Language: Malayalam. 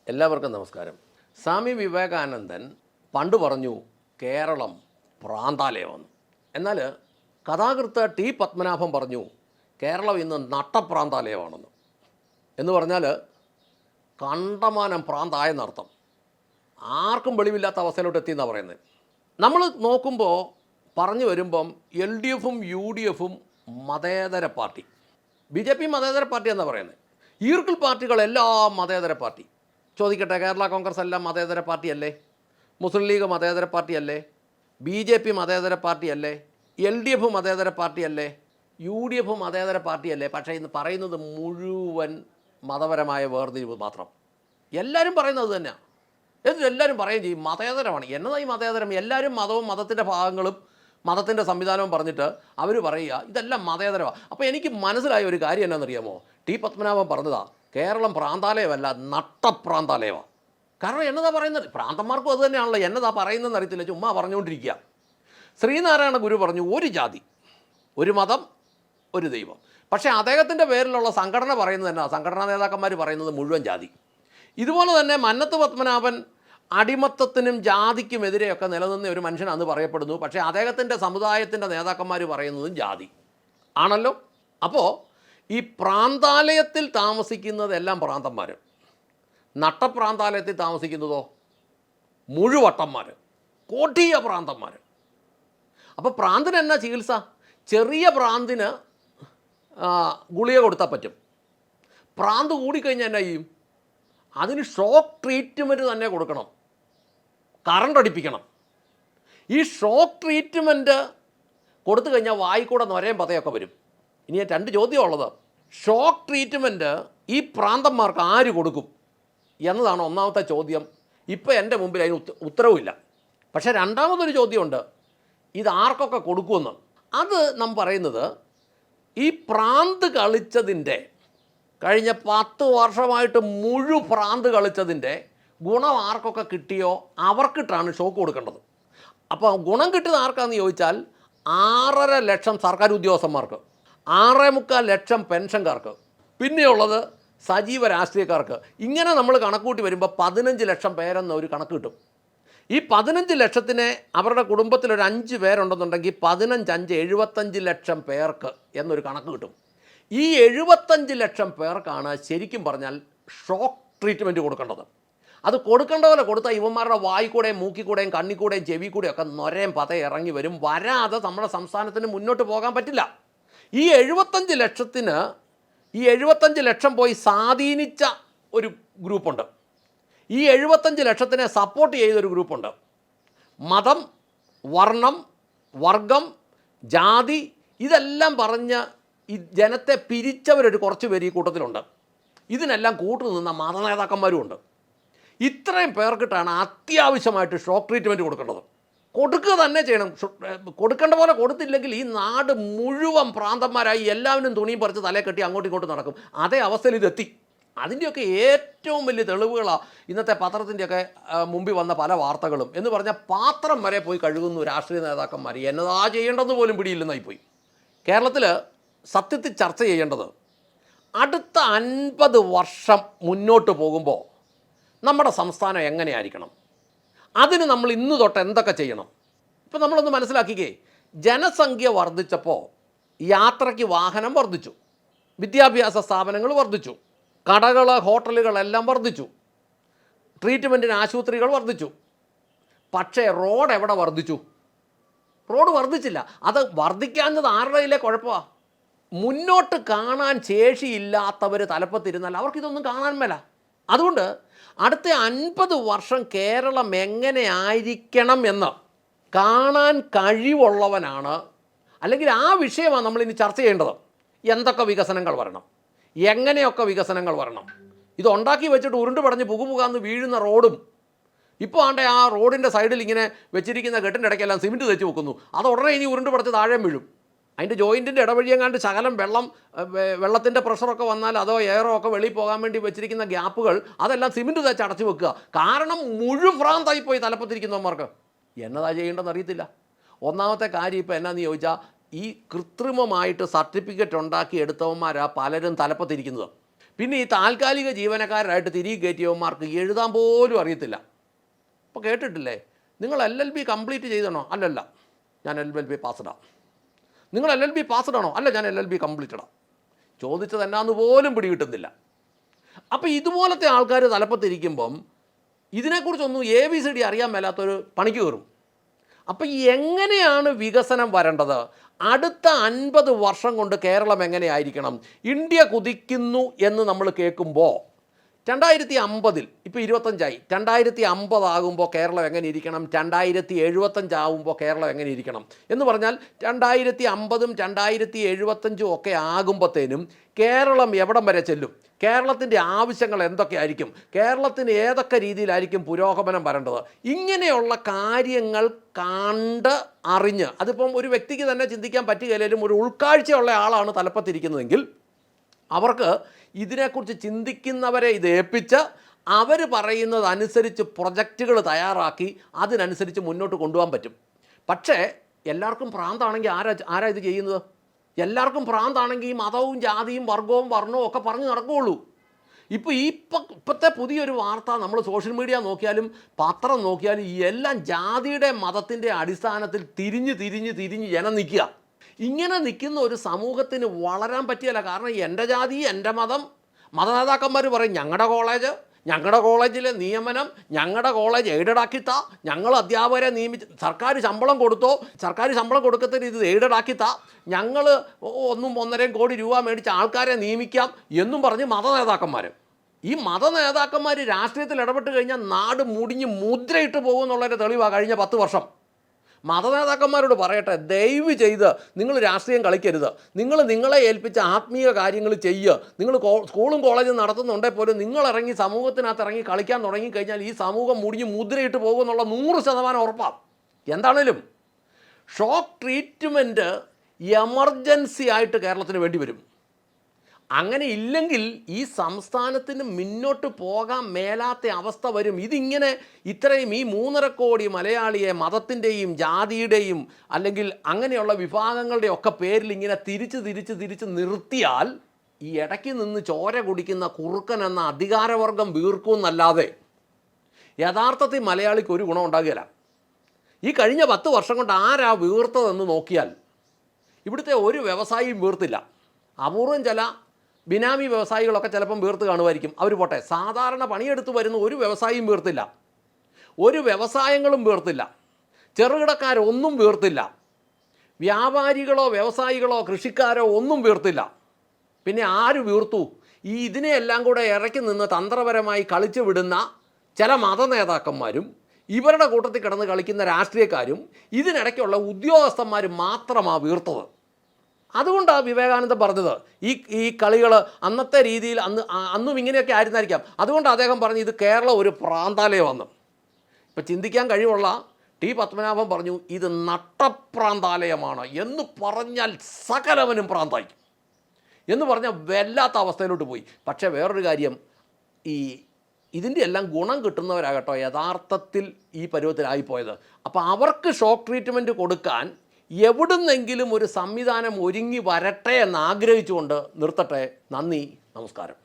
എല്ലാവർക്കും നമസ്കാരം. സ്വാമി വിവേകാനന്ദൻ പണ്ട് പറഞ്ഞു കേരളം പ്രാന്താലയമെന്ന്. എന്നാൽ കഥാകൃത്ത് ടി പത്മനാഭൻ പറഞ്ഞു കേരളം ഇന്ന് നട്ടപ്രാന്താലയമാണെന്ന്. എന്ന് പറഞ്ഞാൽ കണ്ടമാനം പ്രാന്തായെന്നർത്ഥം. ആർക്കും വെളിവില്ലാത്ത അവസ്ഥയിലോട്ട് എത്തിയെന്നാണ് പറയുന്നത്. നമ്മൾ നോക്കുമ്പോൾ പറഞ്ഞു വരുമ്പം LDFും UDFും മതേതര പാർട്ടി, BJP മതേതര പാർട്ടി എന്നാണ് പറയുന്നത്. ഈർക്കിൾ പാർട്ടികളെല്ലാം മതേതര പാർട്ടി. ചോദിക്കട്ടെ, കേരള കോൺഗ്രസ് എല്ലാം മതേതര പാർട്ടിയല്ലേ? മുസ്ലിം ലീഗ് മതേതര പാർട്ടിയല്ലേ? BJP മതേതര പാർട്ടിയല്ലേ? LDF മതേതര പാർട്ടിയല്ലേ? UDF മതേതര പാർട്ടിയല്ലേ? പക്ഷേ ഇന്ന് പറയുന്നത് മുഴുവൻ മതപരമായ വേർതിരിവ് മാത്രം. എല്ലാവരും പറയുന്നത് തന്നെയാണ്. എന്നിട്ട് എല്ലാവരും പറയുകയും ചെയ്യും മതേതരമാണ്. എന്നതായി മതേതരം? എല്ലാവരും മതവും മതത്തിൻ്റെ ഭാഗങ്ങളും മതത്തിൻ്റെ സംവിധാനവും പറഞ്ഞിട്ട് അവർ പറയുക ഇതെല്ലാം മതേതരമാണ്. അപ്പോൾ എനിക്ക് മനസ്സിലായ ഒരു കാര്യം എന്നാണെന്നറിയാമോ? ടി പത്മനാഭൻ പറഞ്ഞതാണ് കേരളം പ്രാന്താലയമല്ല നട്ടപ്രാന്താലയമാണ്. കാരണം എന്നതാ പറയുന്നത്? പ്രാന്തന്മാർക്കും അത് തന്നെയാണല്ലോ. എന്നതാ പറയുന്നതെന്ന് അറിയത്തില്ല, ചുമ്മാ പറഞ്ഞുകൊണ്ടിരിക്കുക. ശ്രീനാരായണ ഗുരു പറഞ്ഞു ഒരു ജാതി, ഒരു മതം, ഒരു ദൈവം. പക്ഷേ അദ്ദേഹത്തിൻ്റെ പേരിലുള്ള സംഘടന പറയുന്നത് തന്നെ, സംഘടനാ നേതാക്കന്മാർ പറയുന്നത് മുഴുവൻ ജാതി. ഇതുപോലെ തന്നെ മന്നത്ത് പത്മനാഭൻ അടിമത്തത്തിനും ജാതിക്കുമെതിരെയൊക്കെ നിലനിന്ന ഒരു മനുഷ്യനാണെന്ന് പറയപ്പെടുന്നു. പക്ഷേ അദ്ദേഹത്തിൻ്റെ സമുദായത്തിൻ്റെ നേതാക്കന്മാർ പറയുന്നതും ജാതി ആണല്ലോ. അപ്പോൾ ഈ പ്രാന്താലയത്തിൽ താമസിക്കുന്നതെല്ലാം പ്രാന്തന്മാർ, നട്ടപ്രാന്താലയത്തിൽ താമസിക്കുന്നതോ മുഴുവട്ടന്മാർ, കൊടിയ പ്രാന്തന്മാർ. അപ്പോൾ പ്രാന്തിന് എന്നാ ചികിത്സ? ചെറിയ പ്രാന്തിന് ഗുളിക കൊടുത്താൽ പറ്റും. പ്രാന്ത് കൂടിക്കഴിഞ്ഞാൽ എന്നാ ചെയ്യും? അതിന് ഷോക്ക് ട്രീറ്റ്മെൻറ്റ് തന്നെ കൊടുക്കണം, കറണ്ട് അടിപ്പിക്കണം. ഈ ഷോക്ക് ട്രീറ്റ്മെൻറ്റ് കൊടുത്തു കഴിഞ്ഞാൽ വായിക്കൂടെ നൊരയും പതയൊക്കെ വരും. ഇനി രണ്ട് ചോദ്യമുള്ളത്, ഷോക്ക് ട്രീറ്റ്മെൻറ്റ് ഈ പ്രാന്തന്മാർക്ക് ആര് കൊടുക്കും എന്നതാണ് ഒന്നാമത്തെ ചോദ്യം. ഇപ്പോൾ എൻ്റെ മുമ്പിൽ അതിന് ഉത്തരവുമില്ല. പക്ഷേ രണ്ടാമതൊരു ചോദ്യമുണ്ട്, ഇത് ആർക്കൊക്കെ കൊടുക്കുമെന്ന്. അത് നാം പറയുന്നത് ഈ പ്രാന്ത് കളിച്ചതിൻ്റെ കഴിഞ്ഞ 10 വർഷമായിട്ട് പ്രാന്ത് കളിച്ചതിൻ്റെ ഗുണം ആർക്കൊക്കെ കിട്ടിയോ അവർക്കിട്ടാണ് ഷോക്ക് കൊടുക്കേണ്ടത്. അപ്പോൾ ഗുണം കിട്ടിയത് ആർക്കാണെന്ന് ചോദിച്ചാൽ 6.5 ലക്ഷം സർക്കാർ ഉദ്യോഗസ്ഥന്മാർക്ക്, 6.25 ലക്ഷം പെൻഷൻകാർക്ക്, പിന്നെയുള്ളത് സജീവ രാഷ്ട്രീയക്കാർക്ക്. ഇങ്ങനെ നമ്മൾ കണക്കൂട്ടി വരുമ്പോൾ 15 ലക്ഷം പേരെന്ന ഒരു കണക്ക് കിട്ടും. ഈ 15 ലക്ഷത്തിനെ അവരുടെ കുടുംബത്തിലൊരു 5 പേരുണ്ടെന്നുണ്ടെങ്കിൽ 15 5 75 ലക്ഷം പേർക്ക് എന്നൊരു കണക്ക് കിട്ടും. ഈ 75 ലക്ഷം പേർക്കാണ് ശരിക്കും പറഞ്ഞാൽ ഷോക്ക് ട്രീറ്റ്മെൻറ്റ് കൊടുക്കേണ്ടത്. അത് കൊടുക്കേണ്ട പോലെ കൊടുത്താൽ ഇവന്മാരുടെ വായിക്കൂടെയും മൂക്കിക്കൂടെയും കണ്ണിക്കൂടെയും ചെവിക്കൂടെയും ഒക്കെ നൊരയും പത ഇറങ്ങി വരും. വരാതെ നമ്മുടെ സംസ്ഥാനത്തിന് മുന്നോട്ട് പോകാൻ പറ്റില്ല. ഈ 75 ലക്ഷത്തിന് ഈ 75 ലക്ഷം പോയി സ്വാധീനിച്ച ഒരു ഗ്രൂപ്പുണ്ട്. ഈ 75 ലക്ഷത്തിനെ സപ്പോർട്ട് ചെയ്തൊരു ഗ്രൂപ്പുണ്ട്. മതം, വർണ്ണം, വർഗം, ജാതി ഇതെല്ലാം പറഞ്ഞ് ഈ ജനത്തെ പിരിച്ചവരൊരു കുറച്ച് പേര് ഈ കൂട്ടത്തിലുണ്ട്. ഇതിനെല്ലാം കൂട്ടുനിന്ന മതനേതാക്കന്മാരും ഉണ്ട്. ഇത്രയും പേർക്കിട്ടാണ് അത്യാവശ്യമായിട്ട് ഷോക്ക് ട്രീറ്റ്മെൻറ്റ് കൊടുക്കേണ്ടത്. കൊടുക്കുക തന്നെ ചെയ്യണം. കൊടുക്കേണ്ട പോലെ കൊടുത്തില്ലെങ്കിൽ ഈ നാട് മുഴുവൻ പ്രാന്തന്മാരായി എല്ലാവരും തുണിയും പറിച്ച് തലയെ കെട്ടി അങ്ങോട്ടും ഇങ്ങോട്ടും നടക്കും. അതേ അവസ്ഥയിൽ ഇതെത്തി. അതിൻ്റെയൊക്കെ ഏറ്റവും വലിയ തെളിവുകളാണ് ഇന്നത്തെ പത്രത്തിൻ്റെയൊക്കെ മുമ്പിൽ വന്ന പല വാർത്തകളും. എന്ന് പറഞ്ഞാൽ പാത്രം വരെ പോയി കഴുകുന്നു രാഷ്ട്രീയ നേതാക്കന്മാർ. എന്നതാ ചെയ്യേണ്ടതെന്ന് പോലും പിടിയില്ലെന്നായിപ്പോയി. കേരളത്തിൽ സത്യത്തിൽ ചർച്ച ചെയ്യേണ്ടത് അടുത്ത 50 വർഷം മുന്നോട്ട് പോകുമ്പോൾ നമ്മുടെ സംസ്ഥാനം എങ്ങനെയായിരിക്കണം, അതിന് നമ്മൾ ഇന്ന് തൊട്ട് എന്തൊക്കെ ചെയ്യണം. ഇപ്പോൾ നമ്മളൊന്ന് മനസ്സിലാക്കിക്കേ. ജനസംഖ്യ വർദ്ധിച്ചപ്പോൾ യാത്രയ്ക്ക് വാഹനം വർദ്ധിച്ചു, വിദ്യാഭ്യാസ സ്ഥാപനങ്ങൾ വർദ്ധിച്ചു, കടകൾ ഹോട്ടലുകളെല്ലാം വർദ്ധിച്ചു, ട്രീറ്റ്മെൻറ്റിന് ആശുപത്രികൾ വർദ്ധിച്ചു. പക്ഷേ റോഡ് എവിടെ വർദ്ധിച്ചു? റോഡ് വർദ്ധിച്ചില്ല. അത് വർദ്ധിക്കാഞ്ഞത് ആരുടെയിലെ കുഴപ്പമാണ്? മുന്നോട്ട് കാണാൻ ശേഷിയില്ലാത്തവർ തലപ്പത്തിരുന്നാൽ അവർക്കിതൊന്നും കാണാൻ മേല. അതുകൊണ്ട് അടുത്ത 50 വർഷം കേരളം എങ്ങനെ ആയിരിക്കണം എന്ന് കാണാൻ കഴിവുള്ളവനാണ്, അല്ലെങ്കിൽ ആ വിഷയമാണ് നമ്മളിനി ചർച്ച ചെയ്യേണ്ടത്. എന്തൊക്കെ വികസനങ്ങൾ വരണം, എങ്ങനെയൊക്കെ വികസനങ്ങൾ വരണം. ഇതുണ്ടാക്കി വെച്ചിട്ട് ഉരുണ്ട് പടഞ്ഞ് പുകുപുകാന്ന് വീഴുന്ന റോഡും ഇപ്പോൾ ആണ്ടെ ആ റോഡിൻ്റെ സൈഡിൽ ഇങ്ങനെ വെച്ചിരിക്കുന്ന കെട്ടിൻ്റെ ഇടയ്ക്കെല്ലാം സിമെൻറ്റ് തെച്ച് വെക്കുന്നു. അത് ഉടനെ ഇനി ഉരുണ്ട് പടച്ച് താഴെ വീഴും. അതിൻ്റെ ജോയിൻറ്റിൻ്റെ ഇടവഴിയെങ്ങാണ്ട് ശകലം വെള്ളത്തിൻ്റെ പ്രഷറൊക്കെ വന്നാൽ അതോ എയറോ ഒക്കെ വെളിയിൽ പോകാൻ വേണ്ടി വെച്ചിരിക്കുന്ന ഗ്യാപ്പുകൾ അതെല്ലാം സിമെൻറ്റ് തേച്ച് അടച്ചു വെക്കുക. കാരണം ഭ്രാന്തായിപ്പോയി തലപ്പത്തിരിക്കുന്നവന്മാർക്ക്. എന്നതാ ചെയ്യേണ്ടതെന്ന് അറിയത്തില്ല. ഒന്നാമത്തെ കാര്യം ഇപ്പോൾ എന്നാന്ന് ചോദിച്ചാൽ ഈ കൃത്രിമമായിട്ട് സർട്ടിഫിക്കറ്റ് ഉണ്ടാക്കി എടുത്തവന്മാരാണ് പലരും തലപ്പത്തിരിക്കുന്നത്. പിന്നെ ഈ താൽക്കാലിക ജീവനക്കാരായിട്ട് തിരികെ കയറ്റിയവന്മാർക്ക് എഴുതാൻ പോലും അറിയത്തില്ല. അപ്പോൾ കേട്ടിട്ടില്ലേ, നിങ്ങൾ LLB കംപ്ലീറ്റ് ചെയ്തണോ? അല്ലല്ല, ഞാൻ LLB പാസ്ഡാണ്. നിങ്ങൾ LLB പാസ്ഡാണോ? അല്ല, ഞാൻ LLB കംപ്ലീറ്റഡാണ്. ചോദിച്ചത് എന്നാന്ന് പോലും പിടികിട്ടുന്നില്ല. അപ്പോൾ ഇതുപോലത്തെ ആൾക്കാർ തലപ്പത്തിരിക്കുമ്പം ഇതിനെക്കുറിച്ചൊന്നും ABCD അറിയാൻ മേലാത്തൊരു പണിക്ക് കയറും. അപ്പം എങ്ങനെയാണ് വികസനം വരേണ്ടത്? അടുത്ത 50 വർഷം കൊണ്ട് കേരളം എങ്ങനെയായിരിക്കണം? ഇന്ത്യ കുതിക്കുന്നു എന്ന് നമ്മൾ കേൾക്കുമ്പോൾ 2050 ഇപ്പോൾ 25ആയി, 2050 ആകുമ്പോൾ കേരളം എങ്ങനെ ഇരിക്കണം, 2075 ആകുമ്പോൾ കേരളം എങ്ങനെ ഇരിക്കണം എന്ന് പറഞ്ഞാൽ 2050ഉം 2075ഉം ഒക്കെ ആകുമ്പോഴത്തേനും കേരളം എവിടം വരെ ചെല്ലും? കേരളത്തിൻ്റെ ആവശ്യങ്ങൾ എന്തൊക്കെയായിരിക്കും? കേരളത്തിന് ഏതൊക്കെ രീതിയിലായിരിക്കും പുരോഗമനം വരേണ്ടത്? ഇങ്ങനെയുള്ള കാര്യങ്ങൾ കണ്ട് അറിഞ്ഞ്, അതിപ്പം ഒരു വ്യക്തിക്ക് തന്നെ ചിന്തിക്കാൻ പറ്റുകയില്ലെങ്കിലും ഒരു ഉൾക്കാഴ്ചയുള്ള ആളാണ് തലപ്പത്തിരിക്കുന്നതെങ്കിൽ അവർക്ക് ഇതിനെക്കുറിച്ച് ചിന്തിക്കുന്നവരെ ഇത് ഏൽപ്പിച്ച് അവർ പറയുന്നതനുസരിച്ച് പ്രൊജക്റ്റുകൾ തയ്യാറാക്കി അതിനനുസരിച്ച് മുന്നോട്ട് കൊണ്ടുപോകാൻ പറ്റും. പക്ഷേ എല്ലാവർക്കും ഭ്രാന്താണെങ്കിൽ ആരാ ഇത് ചെയ്യുന്നത്? എല്ലാവർക്കും ഭ്രാന്താണെങ്കിൽ ഈ മതവും ജാതിയും വർഗവും വർണ്ണവും ഒക്കെ പറഞ്ഞ് നടക്കുകയുള്ളൂ. ഇപ്പോൾ ഇപ്പോഴത്തെ പുതിയൊരു വാർത്ത നമ്മൾ സോഷ്യൽ മീഡിയ നോക്കിയാലും പത്രം നോക്കിയാലും എല്ലാം ജാതിയുടെ മതത്തിൻ്റെ അടിസ്ഥാനത്തിൽ തിരിഞ്ഞ് ജനം നിൽക്കുക. ഇങ്ങനെ നിൽക്കുന്ന ഒരു സമൂഹത്തിന് വളരാൻ പറ്റിയല്ല. കാരണം എൻ്റെ ജാതി, എൻ്റെ മതം, മതനേതാക്കന്മാർ പറയും ഞങ്ങളുടെ കോളേജിലെ നിയമനം, ഞങ്ങളുടെ കോളേജ് എയ്ഡഡ് ആക്കിത്താ, ഞങ്ങൾ അധ്യാപകരെ നിയമിച്ച് സർക്കാർ ശമ്പളം കൊടുക്കത്തിന് ഇത് എയ്ഡഡ് ആക്കിത്താ, ഞങ്ങൾ 1.5 കോടി രൂപ മേടിച്ച് ആൾക്കാരെ നിയമിക്കാം എന്നും പറഞ്ഞ് മതനേതാക്കന്മാർ. ഈ മതനേതാക്കന്മാർ രാഷ്ട്രീയത്തിൽ ഇടപെട്ട് കഴിഞ്ഞാൽ നാട് മുടിഞ്ഞ് മുദ്രയിട്ട് പോകുമെന്നുള്ളൊരു തെളിവാണ് കഴിഞ്ഞ 10 വർഷം. മതനേതാക്കന്മാരോട് പറയട്ടെ, ദയവ് ചെയ്ത് നിങ്ങൾ രാഷ്ട്രീയം കളിക്കരുത്. നിങ്ങളെ ഏൽപ്പിച്ച ആത്മീയ കാര്യങ്ങൾ ചെയ്യുക. നിങ്ങൾ സ്കൂളും കോളേജും നടത്തുന്നുണ്ടെങ്കിൽ പോലും നിങ്ങളിറങ്ങി സമൂഹത്തിനകത്ത് ഇറങ്ങി കളിക്കാൻ തുടങ്ങിക്കഴിഞ്ഞാൽ ഈ സമൂഹം മുടിഞ്ഞ് മുദ്രയിട്ട് പോകുമെന്നുള്ള 100% ഉറപ്പാണ്. എന്താണേലും ഷോക്ക് ട്രീറ്റ്മെൻറ്റ് എമർജൻസി ആയിട്ട് കേരളത്തിന് വേണ്ടി വരും. അങ്ങനെ ഇല്ലെങ്കിൽ ഈ സംസ്ഥാനത്തിന് മുന്നോട്ട് പോകാൻ മേലാത്ത അവസ്ഥ വരും. ഇതിങ്ങനെ ഇത്രയും ഈ 3.5 കോടി മലയാളിയെ മതത്തിൻ്റെയും ജാതിയുടെയും അല്ലെങ്കിൽ അങ്ങനെയുള്ള വിഭാഗങ്ങളുടെ ഒക്കെ പേരിൽ ഇങ്ങനെ തിരിച്ച് നിർത്തിയാൽ ഈ ഇടയ്ക്ക് നിന്ന് ചോര കുടിക്കുന്ന കുറുക്കൻ എന്ന അധികാരവർഗം വീർക്കുമെന്നല്ലാതെ യഥാർത്ഥത്തിൽ മലയാളിക്ക് ഒരു ഗുണം ഉണ്ടാകുകയില്ല. ഈ കഴിഞ്ഞ 10 വർഷം കൊണ്ട് ആരാ വീർത്തതെന്ന് നോക്കിയാൽ ഇവിടുത്തെ ഒരു വ്യവസായിയും വീർത്തില്ല. അപൂർവം ചില ബിനാമി വ്യവസായികളൊക്കെ ചിലപ്പം വീർത്ത് കാണുമായിരിക്കും, അവർ പോട്ടെ. സാധാരണ പണിയെടുത്ത് വരുന്ന ഒരു വ്യവസായിയും വീർത്തില്ല, ഒരു വ്യവസായങ്ങളും വീർത്തില്ല, ചെറുകിടക്കാരൊന്നും വീർത്തില്ല, വ്യാപാരികളോ വ്യവസായികളോ കൃഷിക്കാരോ ഒന്നും വീർത്തില്ല. പിന്നെ ആര് വീർത്തു? ഇതിനെയെല്ലാം കൂടെ ഇറക്കി നിന്ന് തന്ത്രപരമായി കളിച്ചു വിടുന്ന ചില മതനേതാക്കന്മാരും ഇവരുടെ കൂട്ടത്തിൽ കിടന്ന് കളിക്കുന്ന രാഷ്ട്രീയക്കാരും ഇതിനിടയ്ക്കുള്ള ഉദ്യോഗസ്ഥന്മാരും മാത്രമാണ് വീർത്തത്. അതുകൊണ്ടാണ് വിവേകാനന്ദൻ പറഞ്ഞത് ഈ കളികൾ അന്നത്തെ രീതിയിൽ അന്നും ഇങ്ങനെയൊക്കെ ആയിരുന്നായിരിക്കാം. അതുകൊണ്ട് അദ്ദേഹം പറഞ്ഞു ഇത് കേരളം ഒരു പ്രാന്താലയമെന്ന്. ഇപ്പം ചിന്തിക്കാൻ കഴിവുള്ള ടി പത്മനാഭൻ പറഞ്ഞു ഇത് നട്ടപ്രാന്താലയമാണ് എന്ന് പറഞ്ഞാൽ സകലവനും പ്രാന്തായി എന്ന് പറഞ്ഞാൽ വല്ലാത്ത അവസ്ഥയിലോട്ട് പോയി. പക്ഷേ വേറൊരു കാര്യം, ഇതിൻ്റെ എല്ലാം ഗുണം കിട്ടുന്നവരാകട്ടോ യഥാർത്ഥത്തിൽ ഈ പരുവത്തിലായിപ്പോയത്. അപ്പോൾ അവർക്ക് ഷോക്ക് ട്രീറ്റ്മെൻറ്റ് കൊടുക്കാൻ എവിടുന്നെങ്കിലും ഒരു സംവിധാനം ഒരുങ്ങി വരട്ടെ എന്നാഗ്രഹിച്ചുകൊണ്ട് നിർത്തട്ടെ. നന്ദി, നമസ്കാരം.